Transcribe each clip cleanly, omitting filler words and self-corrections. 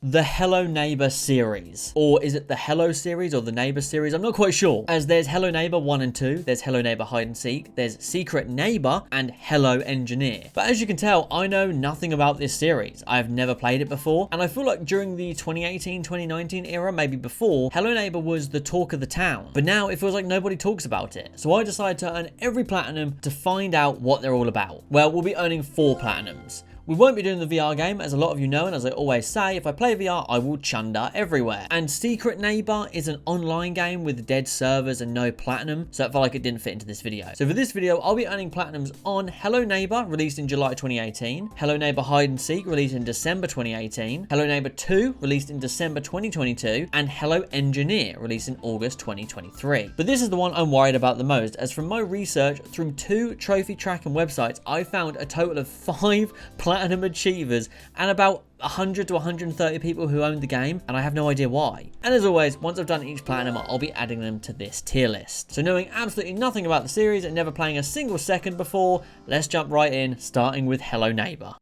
the Hello Neighbor series. Or is it the Hello series or the Neighbor series? I'm not quite sure. As there's Hello Neighbor 1 and 2, there's Hello Neighbor Hide and Seek, there's Secret Neighbor, and Hello Engineer. But as you can tell, I know nothing about this series. I've never played it before, and I feel like during the 2018-2019 era, maybe before, Hello Neighbor was the talk of the town. But now it feels like nobody talks about it. So I decided to earn every platinum to find out what they're all about. Well, we'll be earning 4 platinums. We won't be doing the VR game, as a lot of you know, and as I always say, if I play VR, I will chunder everywhere. And Secret Neighbor is an online game with dead servers and no platinum, so I felt like it didn't fit into this video. So for this video, I'll be earning platinums on Hello Neighbor, released in July 2018, Hello Neighbor Hide and Seek, released in December 2018, Hello Neighbor 2, released in December 2022, and Hello Engineer, released in August 2023. But this is the one I'm worried about the most, as from my research through 2 trophy tracking websites, I found a total of 5 platinum achievers and about 100 to 130 people who own the game, and I have no idea why. And as always, once I've done each platinum, I'll be adding them to this tier list. So knowing absolutely nothing about the series and never playing a single second before, let's jump right in, starting with Hello Neighbor.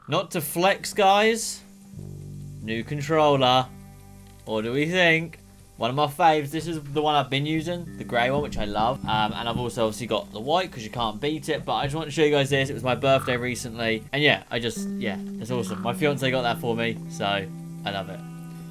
Not to flex, guys. New controller. What do we think? One of my faves. This is the one I've been using, the grey one, which I love. And I've also obviously got the white because you can't beat it. But I just want to show you guys this. It was my birthday recently. And yeah, it's awesome. My fiance got that for me, so I love it.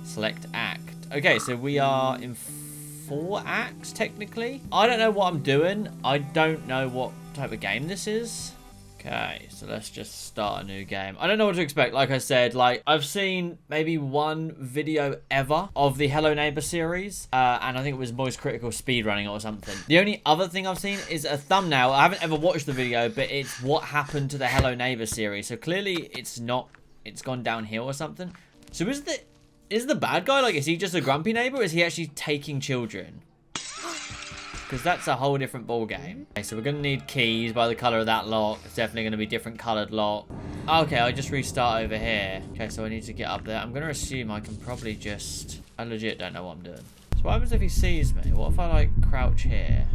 Select act. Okay, so we are in 4 acts, technically. I don't know what I'm doing. I don't know what type of game this is. Okay, so let's just start a new game. I don't know what to expect. Like I said, like I've seen maybe 1 video ever of the Hello Neighbor series, and I think it was Moist Critical speedrunning or something. The only other thing I've seen is a thumbnail. I haven't ever watched the video, but it's what happened to the Hello Neighbor series. So clearly it's gone downhill or something. So is the bad guy, like, is he just a grumpy neighbor, or is he actually taking children? Because that's a whole different ball game. Okay, so we're going to need keys by the colour of that lock. It's definitely going to be different coloured lock. Okay, I just restart over here. Okay, so I need to get up there. I'm going to assume I can probably just... I legit don't know what I'm doing. So what happens if he sees me? What if I, like, crouch here?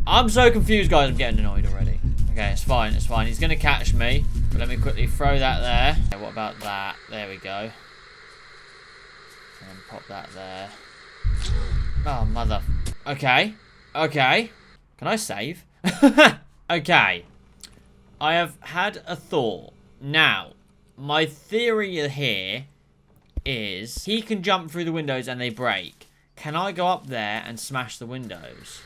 I'm so confused, guys. I'm getting annoyed already. Okay, it's fine. It's fine. He's going to catch me. But let me quickly throw that there. Okay, what about that? There we go. And pop that there. Oh, mother... Okay. Okay. Can I save? Okay. I have had a thought. Now, my theory here is he can jump through the windows and they break. Can I go up there and smash the windows?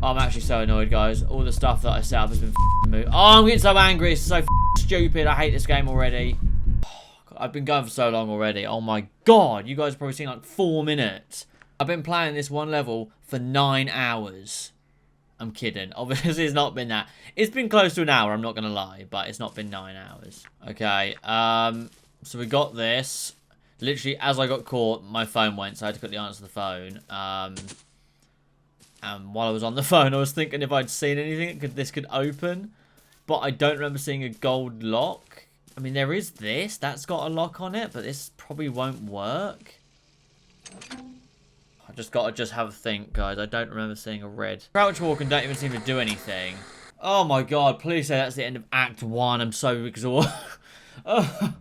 Oh, I'm actually so annoyed, guys. All the stuff that I set up has been moved. Oh, I'm getting so angry. It's so stupid. I hate this game already. I've been going for so long already. Oh my god, you guys have probably seen like 4 minutes. I've been playing this one level for 9 hours. I'm kidding. Obviously, it's not been that. It's been close to an hour, I'm not going to lie, but it's not been 9 hours. Okay, so we got this. Literally, as I got caught, my phone went, so I had to quickly answer the phone. And while I was on the phone, I was thinking if I'd seen anything, this could open. But I don't remember seeing a gold lock. I mean, there is this. That's got a lock on it, but this probably won't work. I just got to have a think, guys. I don't remember seeing a red. Crouch walk and don't even seem to do anything. Oh my god, please say that's the end of Act 1. I'm so exhausted. Oh,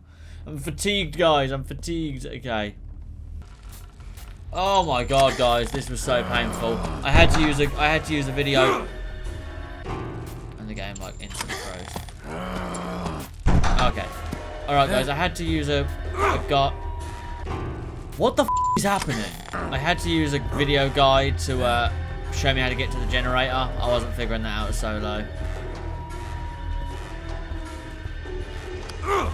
I'm fatigued, guys. I'm fatigued. Okay. Oh my god, guys. This was so painful. I had to use a video. And the game, like, instantly froze. Okay. Alright, guys. I had to use a What the f is happening? I had to use a video guide to show me how to get to the generator. I wasn't figuring that out solo. Are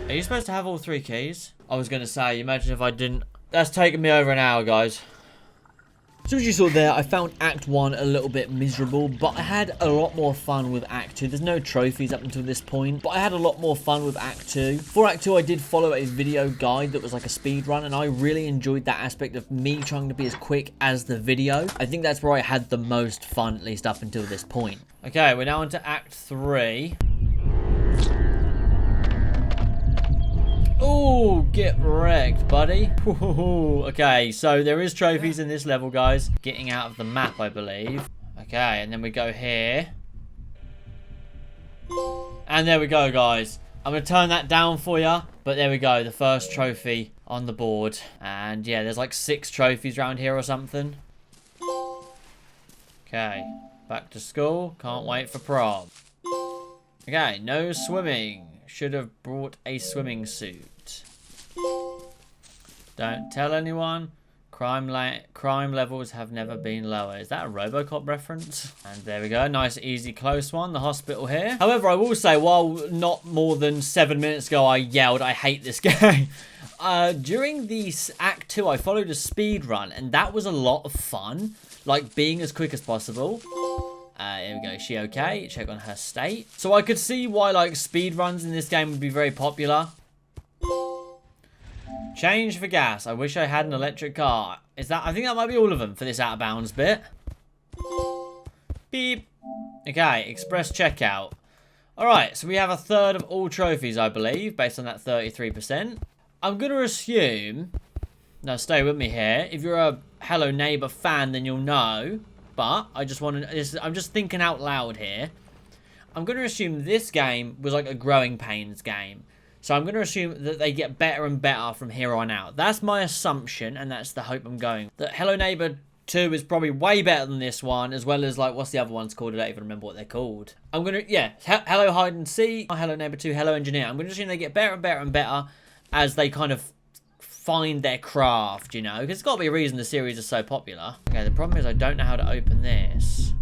you supposed to have all 3 keys? I was going to say, imagine if I didn't. That's taken me over an hour, guys. So as you saw there, I found Act 1 a little bit miserable, but I had a lot more fun with Act 2. There's no trophies up until this point, but I had a lot more fun with Act 2. For Act 2, I did follow a video guide that was like a speed run, and I really enjoyed that aspect of me trying to be as quick as the video. I think that's where I had the most fun, at least up until this point. Okay, we're now on to Act 3. Oh, get wrecked, buddy. Ooh, okay, so there is trophies in this level, guys. Getting out of the map, I believe. Okay, and then we go here. And there we go, guys. I'm going to turn that down for you. But there we go. The first trophy on the board. And yeah, there's like 6 trophies around here or something. Okay. Back to school. Can't wait for prom. Okay. No swimming. Should have brought a swimming suit. Don't tell anyone. Crime levels have never been lower. Is that a RoboCop reference? And there we go. Nice, easy, close one. The hospital here. However, I will say, while not more than 7 minutes ago I yelled, I hate this game. During the Act 2, I followed a speed run, and that was a lot of fun. Like, being as quick as possible. Here we go. Is she okay? Check on her state. So I could see why, like, speed runs in this game would be very popular. Change for gas. I wish I had an electric car. Is that? I think that might be all of them for this out of bounds bit. Beep. Okay, express checkout. Alright, so we have a third of all trophies, I believe, based on that 33%. I'm going to assume... Now, stay with me here. If you're a Hello Neighbor fan, then you'll know. But, I just want to... I'm just thinking out loud here. I'm going to assume this game was like a Growing Pains game. So I'm going to assume that they get better and better from here on out. That's my assumption, and that's the hope I'm going. That Hello Neighbor 2 is probably way better than this one, as well as, like, what's the other ones called? I don't even remember what they're called. I'm going to, yeah, Hello Hide and Seek, Hello Neighbor 2, Hello Engineer. I'm going to assume they get better and better and better as they kind of find their craft, you know? Because it's got to be a reason the series is so popular. Okay, the problem is I don't know how to open this.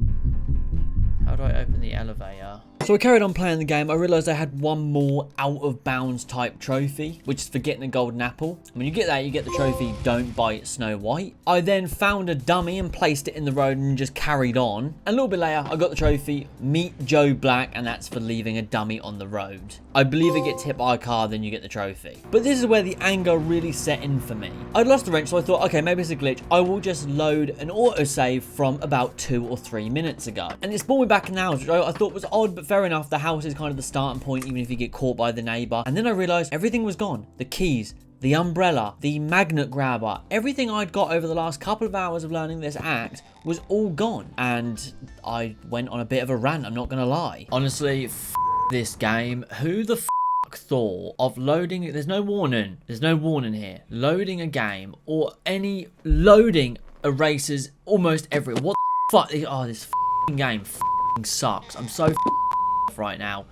How do I open the elevator? So I carried on playing the game. I realised I had one more out of bounds type trophy, which is for getting a golden apple. When you get that, you get the trophy Don't Bite Snow White. I then found a dummy and placed it in the road and just carried on. And a little bit later, I got the trophy Meet Joe Black, and that's for leaving a dummy on the road. I believe it gets hit by a car, then you get the trophy. But this is where the anger really set in for me. I'd lost the wrench, so I thought, okay, maybe it's a glitch. I will just load an autosave from about 2 or 3 minutes ago. And it spawned me back in the house, which I thought was odd, but fair enough. The house is kind of the starting point, even if you get caught by the neighbor. And then I realized everything was gone. The keys, the umbrella, the magnet grabber, everything I'd got over the last couple of hours of learning this act was all gone. And I went on a bit of a rant, I'm not gonna lie. Honestly, this game. Who the thought of loading? There's no warning. There's no warning here. Loading a game or any loading erases almost every. What the fuck? Oh, this game sucks. I'm so right now.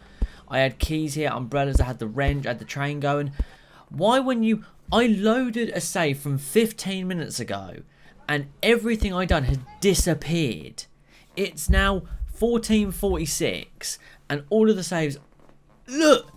I had keys here, umbrellas, I had the wrench, I had the train going. Why I loaded a save from 15 minutes ago and everything I done has disappeared. It's now 14:46 and all of the saves, look,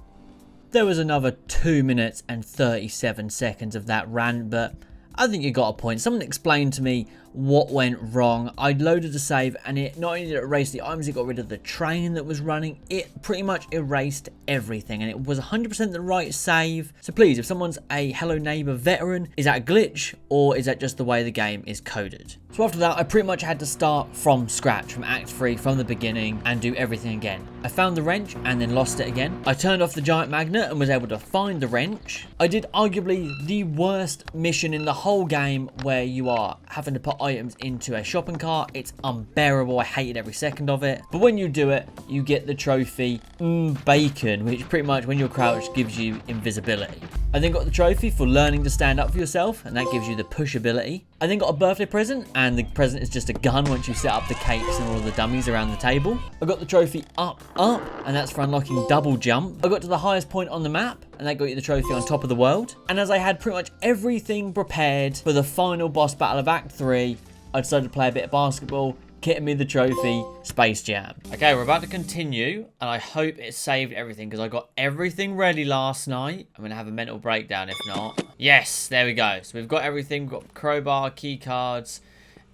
there was another 2 minutes and 37 seconds of that rant, but I think you got a point. Someone explained to me what went wrong. I loaded a save and it not only did it erase the items, it got rid of the train that was running. It pretty much erased everything and it was 100% the right save. So please, if someone's a Hello Neighbor veteran, is that a glitch or is that just the way the game is coded? So after that, I pretty much had to start from scratch, from Act 3, from the beginning, and do everything again. I found the wrench and then lost it again. I turned off the giant magnet and was able to find the wrench. I did arguably the worst mission in the whole game where you are having to put items into a shopping cart. It's unbearable. I hated every second of it. But when you do it, you get the trophy Bacon, which pretty much when you're crouched gives you invisibility. I then got the trophy for learning to stand up for yourself, and that gives you the push ability. I then got a birthday present, and the present is just a gun once you set up the cakes and all the dummies around the table. I got the trophy up, and that's for unlocking double jump. I got to the highest point on the map, and that got you the trophy on top of the world. And as I had pretty much everything prepared for the final boss battle of Act 3, I decided to play a bit of basketball, getting me the trophy, Space Jam. Okay, we're about to continue, and I hope it saved everything, because I got everything ready last night. I'm going to have a mental breakdown if not. Yes, there we go. So we've got everything. We've got crowbar, key cards,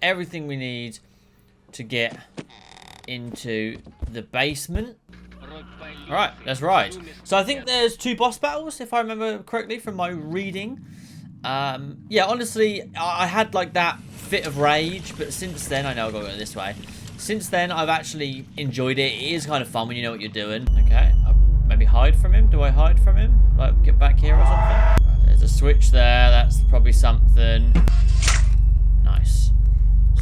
everything we need to get into the basement. Alright, let's ride. So I think there's 2 boss battles, if I remember correctly from my reading. Yeah, honestly, I had like that fit of rage, but since then, I know I've got to go this way. Since then, I've actually enjoyed it. It is kind of fun when you know what you're doing. Okay, I'll maybe hide from him. Do I hide from him? Like, get back here or something? Right, there's a switch there. That's probably something. Nice.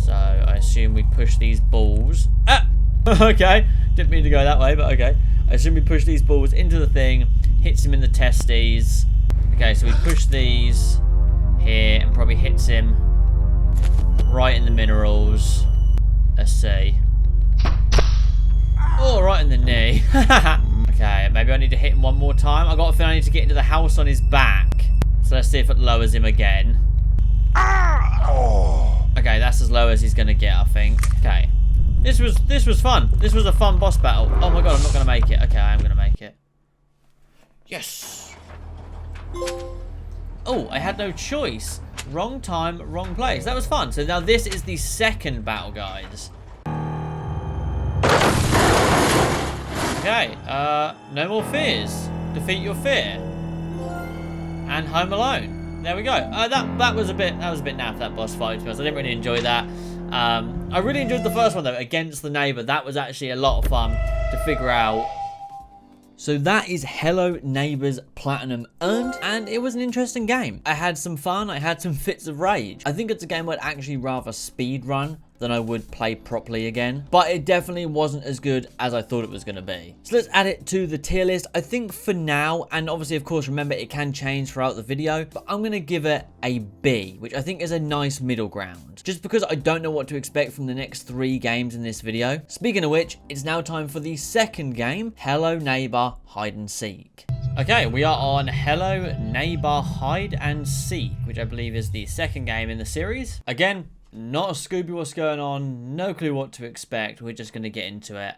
So, I assume we push these balls. Ah! Okay, didn't mean to go that way, but okay. I assume we push these balls into the thing, hits him in the testes. Okay, so we push these here and probably hits him right in the minerals. Let's see. Oh, right in the knee. Okay, maybe I need to hit him one more time. I got a feeling I need to get into the house on his back. So let's see if it lowers him again. Okay, that's as low as he's gonna get, I think. Okay. This was fun. This was a fun boss battle. Oh my god, I'm not gonna make it. Okay, I am gonna make it. Yes. Oh, I had no choice. Wrong time, wrong place. That was fun. So now this is the second battle, guys. Okay, no more fears. Defeat your fear. And Home Alone. There we go. That was a bit naff, that boss fight, to be honest. I didn't really enjoy that. I really enjoyed the first one though, against the neighbor. That was actually a lot of fun to figure out. So that is Hello Neighbors Platinum earned, and it was an interesting game. I had some fun, I had some fits of rage. I think it's a game I'd actually rather speed run than I would play properly again, but it definitely wasn't as good as I thought it was going to be. So let's add it to the tier list. I think for now, and obviously of course remember it can change throughout the video, but I'm going to give it a B, which I think is a nice middle ground, just because I don't know what to expect from the next 3 games in this video. Speaking of which, it's now time for the second game, Hello Neighbor Hide and Seek. Okay, we are on Hello Neighbor Hide and Seek, which I believe is the second game in the series. Again, not a Scooby what's going on, no clue what to expect. We're just going to get into it.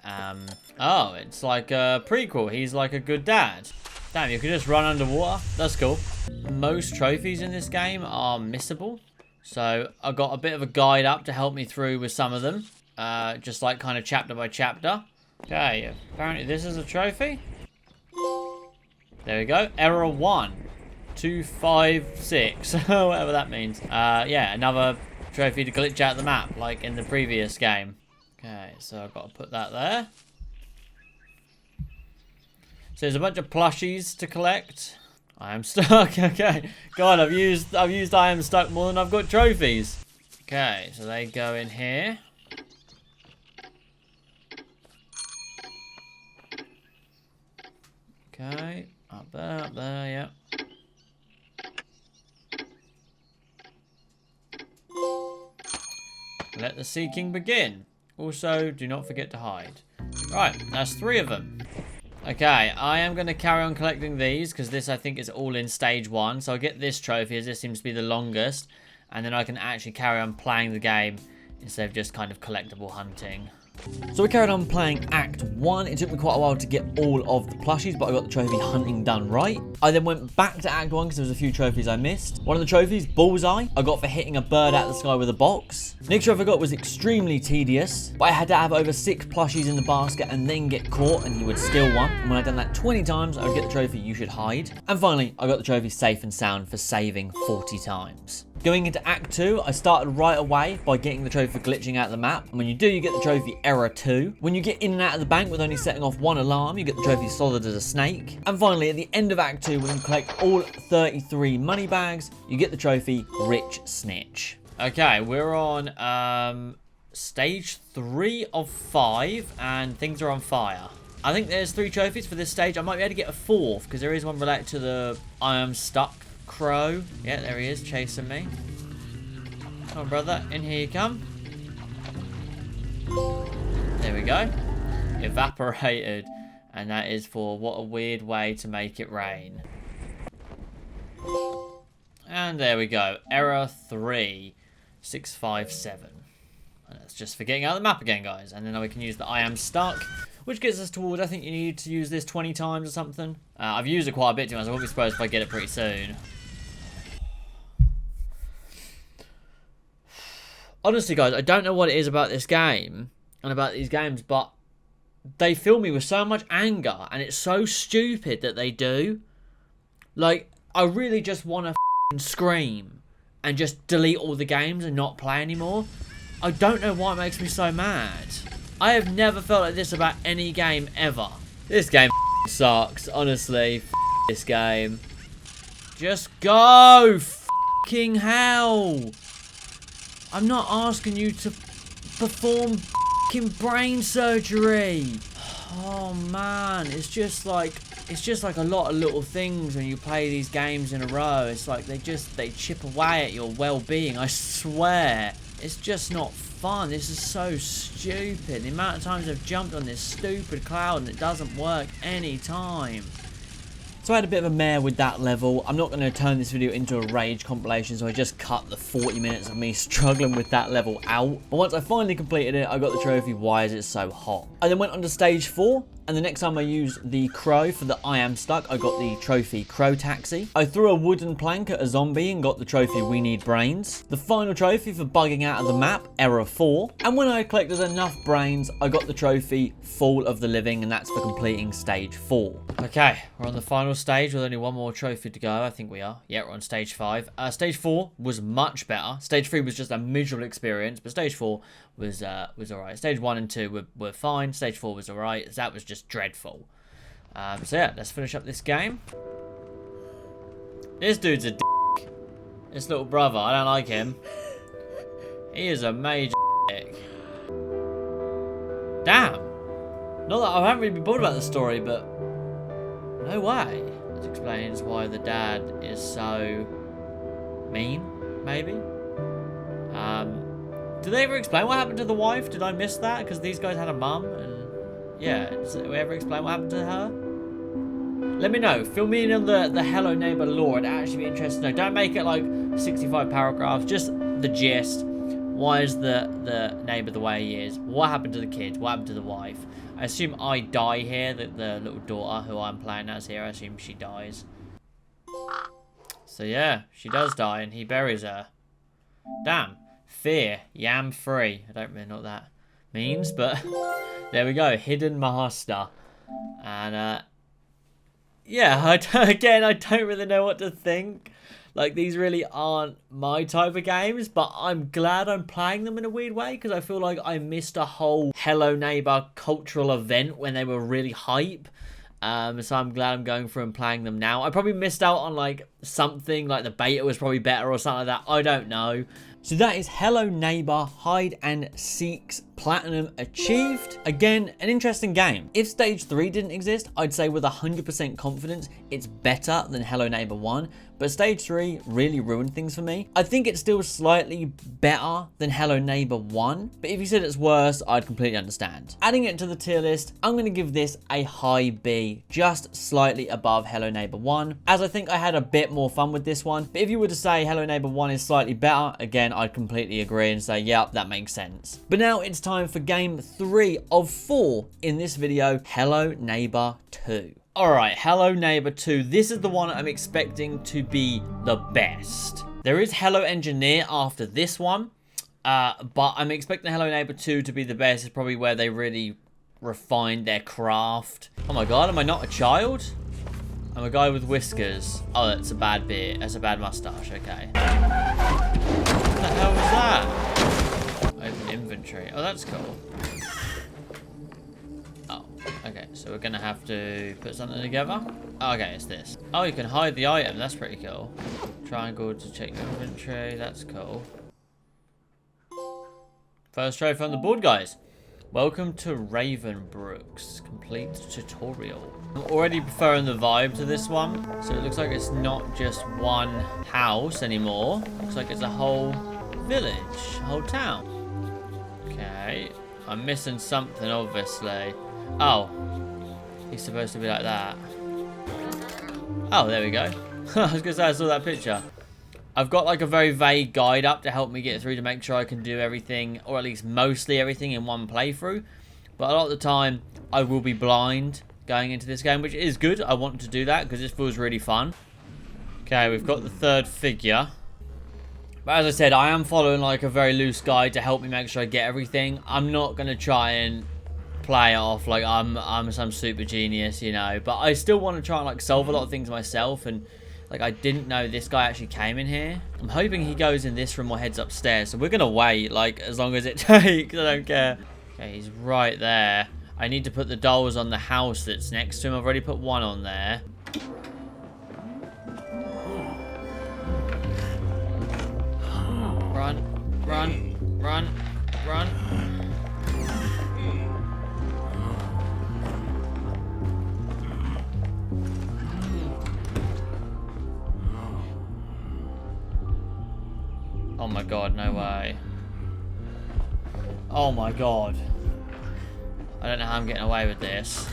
Oh, it's like a prequel. He's like a good dad. Damn, you can just run underwater. That's cool. Most trophies in this game are missable. So I got a bit of a guide up to help me through with some of them. Just like kind of chapter by chapter. Okay, apparently this is a trophy. There we go. Error 1. 256. Whatever that means. Yeah, another trophy to glitch out the map, like in the previous game. Okay, so I've got to put that there. So there's a bunch of plushies to collect. I am stuck. Okay, God, I've used I am stuck more than I've got trophies. Okay, so they go in here. Okay, up there, yeah. Let the seeking begin. Also, do not forget to hide. Right, that's 3 of them. Okay, I am going to carry on collecting these, because this I think is all in stage 1. So I'll get this trophy, as this seems to be the longest. And then I can actually carry on playing the game, instead of just kind of collectible hunting. So we carried on playing Act 1. It took me quite a while to get all of the plushies, but I got the trophy hunting done right. I then went back to Act 1 because there was a few trophies I missed. One of the trophies, Bullseye, I got for hitting a bird out of the sky with a box. Next trophy I got was extremely tedious, but I had to have over 6 plushies in the basket and then get caught and he would steal one. And when I'd done that 20 times, I would get the trophy You Should Hide. And finally, I got the trophy Safe and Sound for saving 40 times. Going into Act 2, I started right away by getting the trophy for glitching out the map. And when you do, you get the trophy Error 2. When you get in and out of the bank with only setting off 1 alarm, you get the trophy Solid as a Snake. And finally, at the end of Act 2, when you collect all 33 money bags, you get the trophy Rich Snitch. Okay, we're on stage 3 of 5, and things are on fire. I think there's 3 trophies for this stage. I might be able to get a 4th, because there is one related to the I am stuck crow. Yeah, there he is, chasing me. Come on, brother. In here you come. There we go. Evaporated. And that is for what a weird way to make it rain. And there we go. Error 3. 657. And that's just for getting out of the map again, guys. And then now we can use the I am stuck, which gets us towards, I think you need to use this 20 times or something. I've used it quite a bit, to be honest. I won't be surprised if I get it pretty soon. Honestly, guys, I don't know what it is about this game and about these games, but they fill me with so much anger, and it's so stupid that they do. Like, I really just want to scream and just delete all the games and not play anymore. I don't know why it makes me so mad. I have never felt like this about any game ever. This game sucks, honestly. This game. Just go! Fucking hell! I'm not asking you to perform fucking brain surgery. Oh man, it's just like a lot of little things when you play these games in a row. It's like they chip away at your well-being. I swear, it's just not fun. This is so stupid. The amount of times I've jumped on this stupid cloud and it doesn't work any time. So I had a bit of a mare with that level. I'm not going to turn this video into a rage compilation, so I just cut the 40 minutes of me struggling with that level out. But once I finally completed it, I got the trophy, Why Is It So Hot? I then went on to stage 4, and the next time I used the crow for the I Am Stuck, I got the trophy Crow Taxi. I threw a wooden plank at a zombie and got the trophy We Need Brains. The final trophy for bugging out of the map, Error 4. And when I collected enough brains, I got the trophy Fall of the Living, and that's for completing stage 4. Okay, we're on the final stage with only one more trophy to go. I think we are. Yeah, we're on stage 5. Stage 4 was much better. Stage 3 was just a miserable experience, but stage 4 was alright. Stage 1 and 2 were fine. Stage 4 was alright. That was just dreadful. So yeah, let's finish up this game. This dude's a dick. This little brother, I don't like him. He is a major dick. Damn. Not that I haven't really been bothered about the story, but no way. This explains why the dad is so mean, maybe. Did they ever explain what happened to the wife? Did I miss that? Because these guys had a mum, and yeah, did we ever explain what happened to her? Let me know. Fill me in on the Hello Neighbor lore. I'd actually be interested to know. Don't make it like 65 paragraphs. Just the gist. Why is the neighbor the way he is? What happened to the kids? What happened to the wife? I assume I die here. The little daughter who I'm playing as here, I assume she dies. So yeah, she does die, and he buries her. Damn. Fear. Yam free. I don't really know what that means, but there we go. Hidden Master. And yeah, I don't really know what to think. Like, these really aren't my type of games, but I'm glad I'm playing them in a weird way, because I feel like I missed a whole Hello Neighbor cultural event when they were really hype. So I'm glad I'm going through and playing them now. I probably missed out on like something, like the beta was probably better or something like that. I don't know. So that is Hello Neighbor Hide and Seek's Platinum achieved. Again, an interesting game. If Stage 3 didn't exist, I'd say with 100% confidence it's better than Hello Neighbor 1. But Stage 3 really ruined things for me. I think it's still slightly better than Hello Neighbor 1. But if you said it's worse, I'd completely understand. Adding it to the tier list, I'm going to give this a high B. Just slightly above Hello Neighbor 1. As I think I had a bit more fun with this one. But if you were to say Hello Neighbor 1 is slightly better, again, I'd completely agree and say, yeah, that makes sense. But now it's time for game 3 of 4 in this video, Hello Neighbor 2. Alright, Hello Neighbor 2. This is the one I'm expecting to be the best. There is Hello Engineer after this one, but I'm expecting Hello Neighbor 2 to be the best. It's probably where they really refined their craft. Oh my god, am I not a child? I'm a guy with whiskers. Oh, that's a bad beard. That's a bad mustache, okay. What the hell was that? Open inventory. Oh, that's cool. Oh, okay. So we're gonna have to put something together. Oh, okay, it's this. Oh, you can hide the item. That's pretty cool. Triangle to check your inventory. That's cool. First trophy on the board, guys. Welcome to Ravenbrooks. Complete tutorial. I'm already preferring the vibe to this one. So it looks like it's not just one house anymore. Looks like it's a whole village, a whole town. Okay. I'm missing something, obviously. Oh. He's supposed to be like that. Oh, there we go. I was going to say I saw that picture. I've got like a very vague guide up to help me get through to make sure I can do everything, or at least mostly everything in one playthrough. But a lot of the time, I will be blind going into this game, which is good. I want to do that because this feels really fun. Okay, we've got the third figure. But as I said, I am following like a very loose guide to help me make sure I get everything. I'm not going to try and play it off like I'm some super genius, you know. But I still want to try and like solve a lot of things myself, and like, I didn't know this guy actually came in here. I'm hoping he goes in this room or heads upstairs. So we're going to wait, like, as long as it takes. I don't care. Okay, he's right there. I need to put the dolls on the house that's next to him. I've already put one on there. Run, run, run, run. Oh my god, no way. Oh my god. I don't know how I'm getting away with this.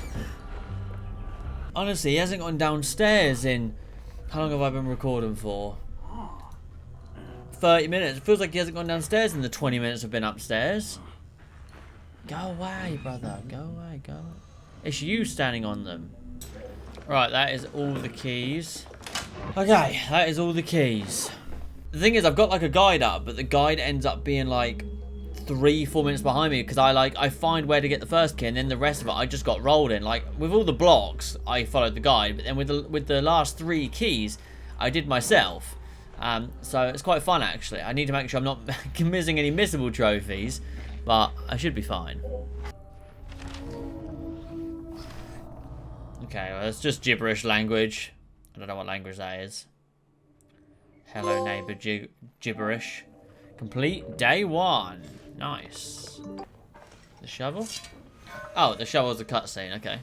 Honestly, he hasn't gone downstairs in... How long have I been recording for? 30 minutes. It feels like he hasn't gone downstairs in the 20 minutes I've been upstairs. Go away, brother. Go away, go away. It's you standing on them. Right, that is all the keys. Okay, that is all the keys. The thing is, I've got like a guide up, but the guide ends up being like 3-4 minutes behind me because I find where to get the first key, and then the rest of it I just got rolled in. Like with all the blocks, I followed the guide, but then with the last 3 keys, I did myself. So it's quite fun actually. I need to make sure I'm not missing any missable trophies, but I should be fine. Okay, well, it's just gibberish language. I don't know what language that is. Hello neighbor gibberish. Complete day 1. Nice. The shovel? Oh, the shovel's a cutscene, okay.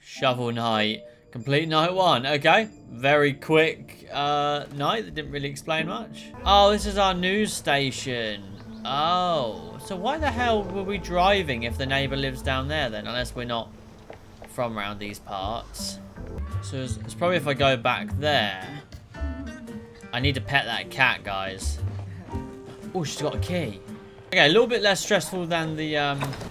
Shovel night. Complete night 1, okay. Very quick night that didn't really explain much. Oh, this is our news station. Oh, so why the hell were we driving if the neighbour lives down there then? Unless we're not from around these parts. So it's probably if I go back there. I need to pet that cat, guys. Oh, she's got a key. Okay, a little bit less stressful than the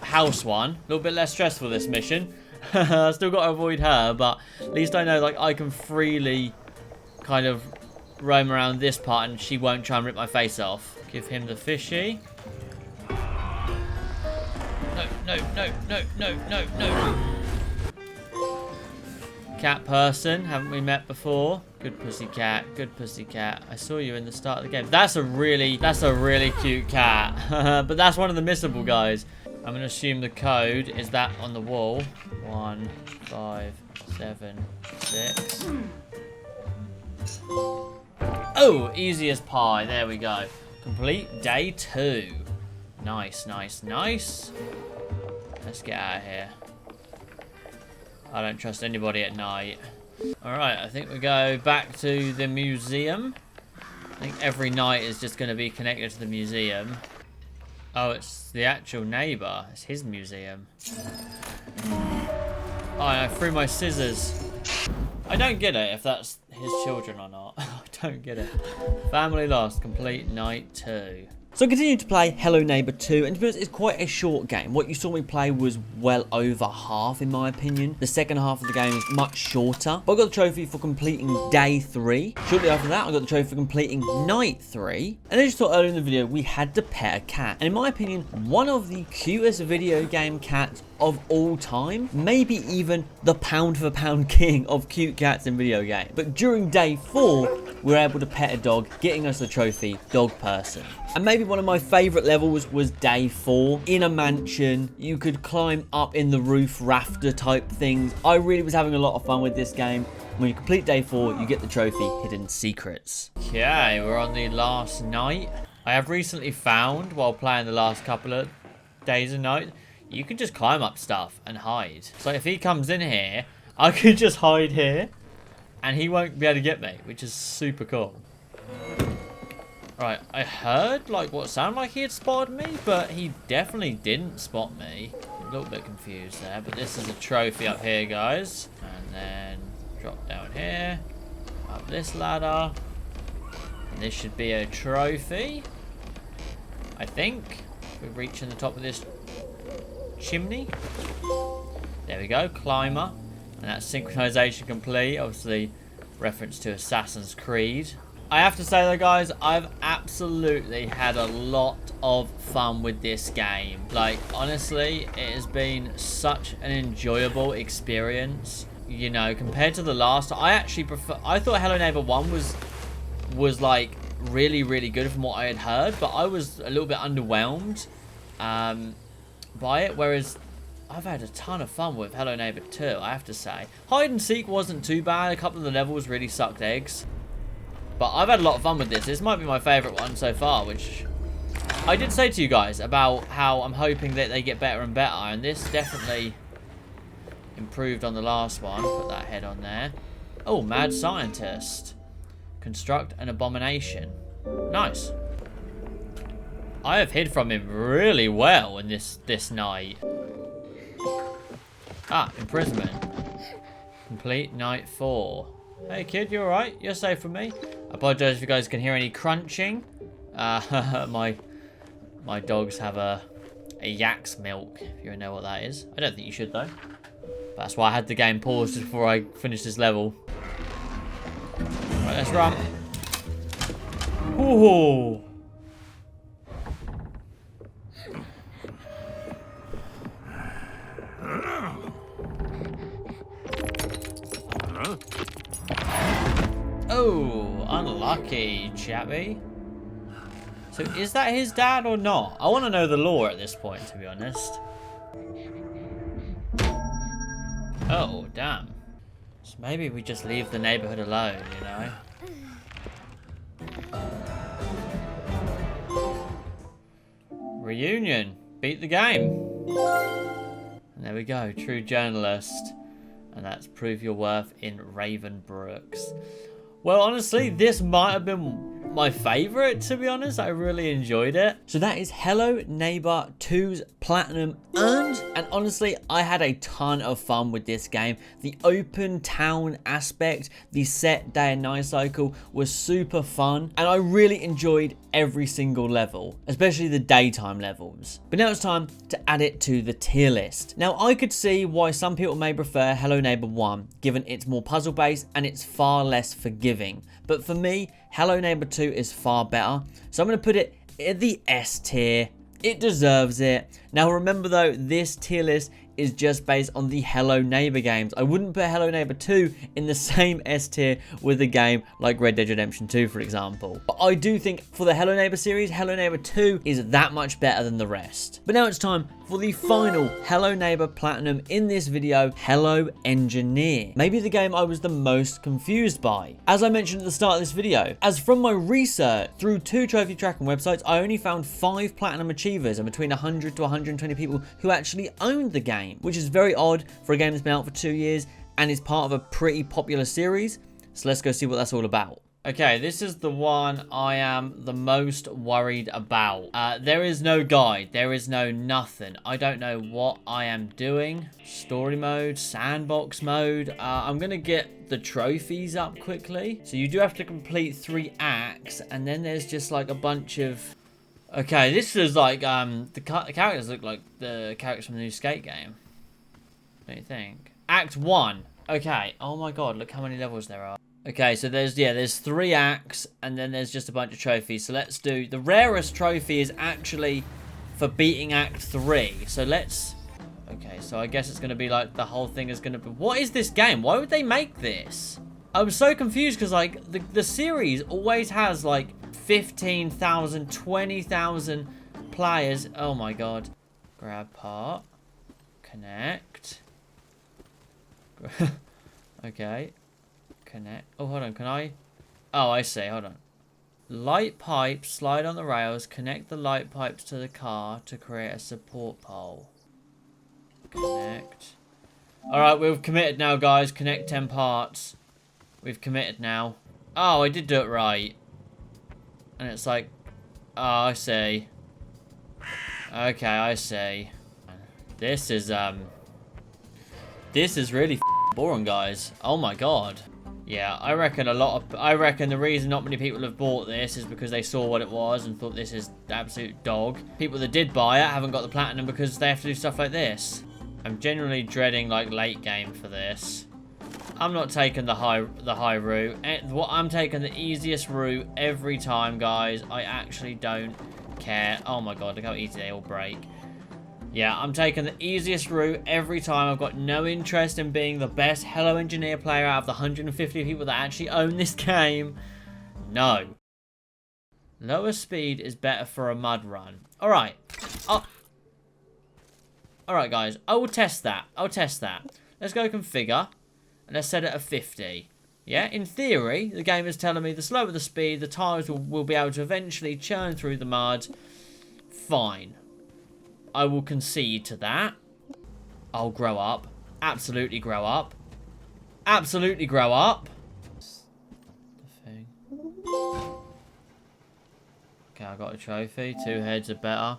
house one. A little bit less stressful, this mission. Still got to avoid her, but at least I know like I can freely kind of roam around this part and she won't try and rip my face off. Give him the fishy. No, no, no, no, no, no, no. Cat person, haven't we met before? Good pussy cat, good pussy cat. I saw you in the start of the game. That's a really cute cat. But that's one of the missable guys. I'm gonna assume the code is that on the wall. 1, 5, 7, 6. Oh, easy as pie. There we go. Complete day 2. Nice, nice, nice. Let's get out of here. I don't trust anybody at night. Alright, I think we go back to the museum. I think every night is just going to be connected to the museum. Oh, it's the actual neighbour. It's his museum. Oh, I threw my scissors. I don't get it if that's his children or not. I don't get it. Family lost. Complete night 2. So I continued to play Hello Neighbor 2, and to be honest, it's quite a short game. What you saw me play was well over half, in my opinion. The second half of the game is much shorter. But I got the trophy for completing day 3. Shortly after that, I got the trophy for completing night 3. And as you saw earlier in the video, we had to pet a cat. And in my opinion, one of the cutest video game cats of all time. Maybe even the pound for pound king of cute cats in video games. But during day 4, we were able to pet a dog, getting us the trophy, Dog Person. And maybe one of my favourite levels was day 4. In a mansion, you could climb up in the roof rafter type things. I really was having a lot of fun with this game. When you complete day 4, you get the trophy, Hidden Secrets. Okay, we're on the last night. I have recently found, while playing the last couple of days and nights, you can just climb up stuff and hide. So if he comes in here, I can just hide here. And he won't be able to get me, which is super cool. Right, I heard like what sounded like he had spotted me, but he definitely didn't spot me. A little bit confused there, but this is a trophy up here, guys. And then drop down here, up this ladder. And this should be a trophy, I think. We're reaching the top of this chimney. There we go, climber. And that's synchronization complete. Obviously, reference to Assassin's Creed. I have to say though, guys, I've absolutely had a lot of fun with this game. Like, honestly, it has been such an enjoyable experience. You know, compared to the last, I actually prefer. I thought Hello Neighbor 1 was like really, really good from what I had heard, but I was a little bit underwhelmed by it. Whereas I've had a ton of fun with Hello Neighbor 2, I have to say. Hide and Seek wasn't too bad. A couple of the levels really sucked eggs. But I've had a lot of fun with this. This might be my favourite one so far, which I did say to you guys about how I'm hoping that they get better and better. And this definitely improved on the last one. Put that head on there. Oh, Mad Scientist. Construct an abomination. Nice. I have hid from him really well in this night. Ah, imprisonment. Complete night 4. Hey kid, you alright? You're safe from me. I apologize if you guys can hear any crunching. My dogs have a yak's milk, if you know what that is. I don't think you should though. But that's why I had the game paused just before I finished this level. Right, let's run. Ooh. Oh, unlucky, chappy. So is that his dad or not? I want to know the lore at this point, to be honest. Oh, damn. So maybe we just leave the neighborhood alone, you know? Reunion. Beat the game. And there we go. True journalist. And that's Prove Your Worth in Ravenbrooks. Well, honestly, this might have been my favorite, to be honest. I really enjoyed it. So that is Hello Neighbor 2's Platinum earned. And honestly, I had a ton of fun with this game. The open town aspect, the set day and night cycle was super fun. And I really enjoyed every single level, especially the daytime levels. But now it's time to add it to the tier list. Now, I could see why some people may prefer Hello Neighbor 1, given it's more puzzle based and it's far less forgiving. But for me, Hello Neighbor 2 is far better. So I'm going to put it in the S tier. It deserves it. Now remember though, this tier list is just based on the Hello Neighbor games. I wouldn't put Hello Neighbor 2 in the same S tier with a game like Red Dead Redemption 2, for example. But I do think for the Hello Neighbor series, Hello Neighbor 2 is that much better than the rest. But now it's time for the final Hello Neighbor Platinum in this video, Hello Engineer. Maybe the game I was the most confused by. As I mentioned at the start of this video, as from my research through 2 trophy tracking websites, I only found 5 Platinum achievers and between 100 to 120 people who actually owned the game, which is very odd for a game that's been out for 2 years and is part of a pretty popular series. So let's go see what that's all about. Okay, this is the one I am the most worried about. There is no guide. There is no nothing. I don't know what I am doing. Story mode, sandbox mode. I'm going to get the trophies up quickly. So you do have to complete 3 acts. And then there's just like a bunch of... Okay, this is like, the characters look like the characters from the new Skate game. What do you think? Act 1. Okay. Oh my god, look how many levels there are. Okay, so there's 3 acts, and then there's just a bunch of trophies. So let's do... The rarest trophy is actually for beating Act 3. So let's... Okay, so I guess it's going to be like the whole thing is going to be... What is this game? Why would they make this? I'm so confused because, like, the series always has, like, 15,000, 20,000 players. Oh, my God. Grab part. Connect. Okay. Connect. Oh, hold on. Can I? Oh, I see. Hold on. Light pipes slide on the rails. Connect the light pipes to the car to create a support pole. Connect. Alright, we've committed now, guys. Connect 10 parts. We've committed now. Oh, I did do it right. And it's like... Oh, I see. Okay, I see. This is really boring, guys. Oh my god. Yeah, I reckon the reason not many people have bought this is because they saw what it was and thought this is absolute dog. People that did buy it haven't got the platinum because they have to do stuff like this. I'm genuinely dreading like late game for this. I'm not taking the high route. I'm taking the easiest route every time, guys. I actually don't care. Oh my god, look how easy they all break. Yeah, I'm taking the easiest route every time. I've got no interest in being the best Hello Engineer player out of the 150 people that actually own this game. No. Lower speed is better for a mud run. Alright. Alright, guys. I will test that. I'll test that. Let's go configure. And let's set it at 50. Yeah, in theory, the game is telling me the slower the speed, the tires will be able to eventually churn through the mud. Fine. I will concede to that. I'll grow up. Absolutely grow up. Absolutely grow up. The thing. got a trophy. 2 heads are better.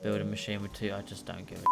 Build a machine with 2. I just don't give a.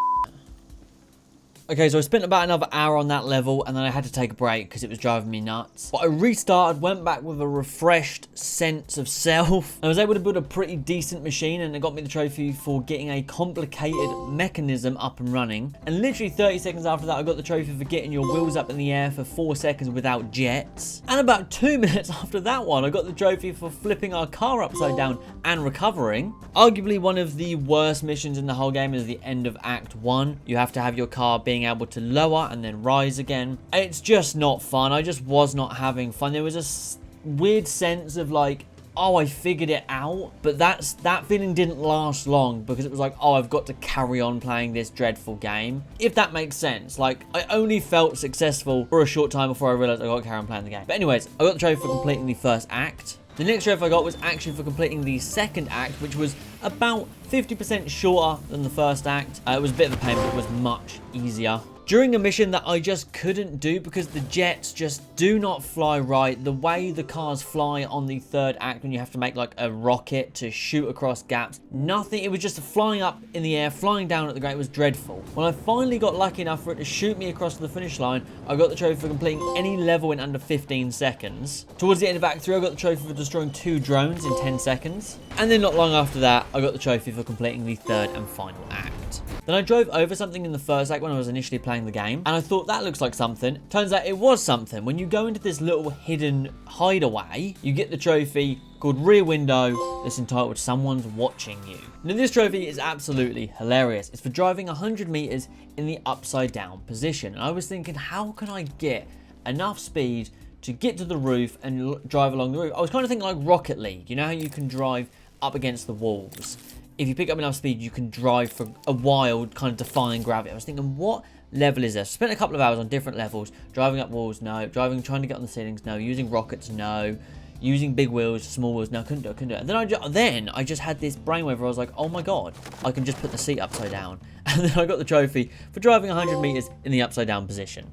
Okay, so I spent about another hour on that level, and then I had to take a break because it was driving me nuts. But I restarted, went back with a refreshed sense of self. I was able to build a pretty decent machine, and it got me the trophy for getting a complicated mechanism up and running. And literally 30 seconds after that, I got the trophy for getting your wheels up in the air for 4 seconds without jets. And about 2 minutes after that one, I got the trophy for flipping our car upside down and recovering. Arguably one of the worst missions in the whole game is the end of Act 1. You have to have your car being able to lower and then rise again. It's just not fun. I just was not having fun. There was a weird sense of like, oh, I figured it out, but that feeling didn't last long because it was like, oh, I've got to carry on playing this dreadful game, if that makes sense. Like, I only felt successful for a short time before I realized I got to carry on playing the game. But anyways, I got the trophy for completing the first act. The next trophy I got was actually for completing the second act, which was about 50% shorter than the first act. It was a bit of a pain, but it was much easier. During a mission that I just couldn't do because the jets just do not fly right. The way the cars fly on the third act when you have to make like a rocket to shoot across gaps. Nothing. It was just flying up in the air, flying down at the ground. It was dreadful. When I finally got lucky enough for it to shoot me across the finish line, I got the trophy for completing any level in under 15 seconds. Towards the end of Act 3, I got the trophy for destroying 2 drones in 10 seconds. And then not long after that, I got the trophy for completing the third and final act. Then I drove over something in the first act when I was initially playing the game, and I thought that looks like something. Turns out it was something. When you go into this little hidden hideaway, you get the trophy called Rear Window that's entitled Someone's Watching You. Now this trophy is absolutely hilarious. It's for driving 100 meters in the upside down position. And I was thinking, how can I get enough speed to get to the roof and drive along the roof? I was kind of thinking like Rocket League. You know how you can drive up against the walls? If you pick up enough speed, you can drive for a while, kind of defying gravity. I was thinking, what level is this? Spent a couple of hours on different levels. Driving up walls, no. Trying to get on the ceilings, no. Using rockets, no. Using big wheels, small wheels, no. Couldn't do it. And then I just had this brainwave where I was like, oh my god, I can just put the seat upside down. And then I got the trophy for driving 100 meters in the upside down position.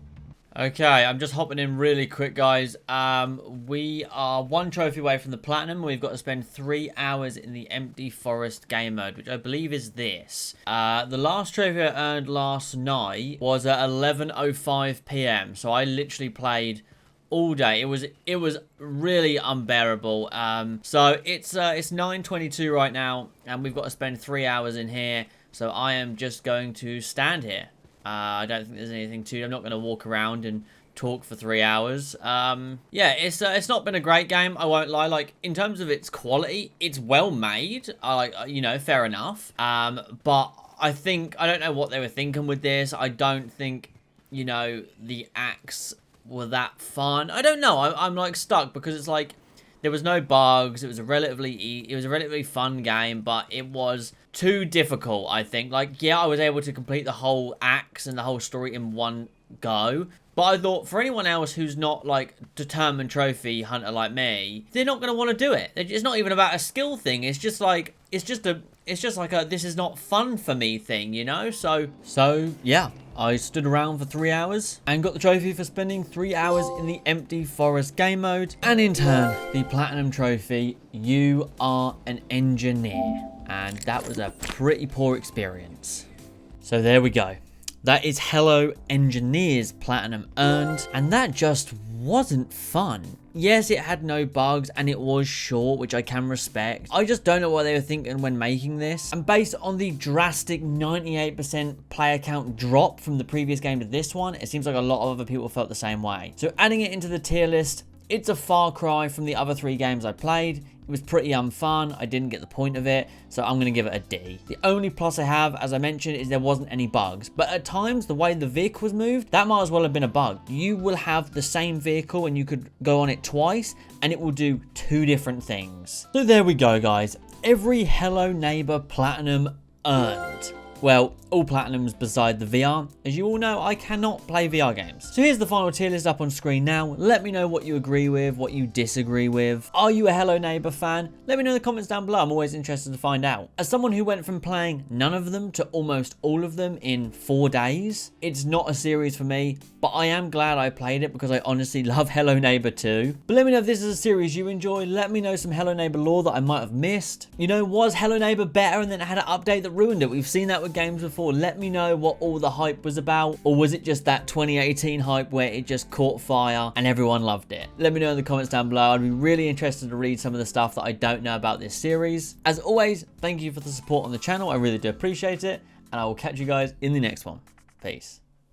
Okay, I'm just hopping in really quick, guys. We are 1 trophy away from the platinum. We've got to spend 3 hours in the empty forest game mode, which I believe is this. The last trophy I earned last night was at 11:05 p.m. So I literally played all day. It was really unbearable. So it's 9:22 right now, and we've got to spend 3 hours in here. So I am just going to stand here. I don't think there's anything to it. I'm not going to walk around and talk for 3 hours. Yeah, it's not been a great game, I won't lie. Like, in terms of its quality, it's well made. You know, fair enough. But I don't know what they were thinking with this. I don't think, you know, the acts were that fun. I don't know. I'm like stuck because it's like there was no bugs. It was a relatively fun game, but it was too difficult, I think. Like, yeah, I was able to complete the whole acts and the whole story in one go. But I thought for anyone else who's not like determined trophy hunter like me, they're not going to want to do it. It's not even about a skill thing. It's just like a this is not fun for me thing, you know? So yeah, I stood around for 3 hours and got the trophy for spending 3 hours in the empty forest game mode. And in turn, the platinum trophy, you are an engineer. And that was a pretty poor experience. So there we go. That is Hello Engineers platinum earned, and that just wasn't fun. Yes, it had no bugs and it was short, which I can respect. I just don't know what they were thinking when making this. And based on the drastic 98% player count drop from the previous game to this one, it seems like a lot of other people felt the same way. So adding it into the tier list, it's a far cry from the other 3 games I played. It was pretty unfun. I didn't get the point of it, so I'm going to give it a D. The only plus I have, as I mentioned, is there wasn't any bugs. But at times, the way the vehicle was moved, that might as well have been a bug. You will have the same vehicle and you could go on it twice and it will do 2 different things. So there we go, guys. Every Hello Neighbor platinum earned. Well, all platinums beside the VR. As you all know, I cannot play VR games. So here's the final tier list up on screen now. Let me know what you agree with, what you disagree with. Are you a Hello Neighbor fan? Let me know in the comments down below. I'm always interested to find out. As someone who went from playing none of them to almost all of them in 4 days, it's not a series for me, but I am glad I played it because I honestly love Hello Neighbor 2. But let me know if this is a series you enjoy. Let me know some Hello Neighbor lore that I might have missed. You know, was Hello Neighbor better and then it had an update that ruined it? We've seen that with games before. Let me know what all the hype was about, or was it just that 2018 hype where it just caught fire and everyone loved it? Let me know in the comments down below. I'd be really interested to read some of the stuff that I don't know about this series. As always, thank you for the support on the channel. I really do appreciate it, and I will catch you guys in the next one. Peace.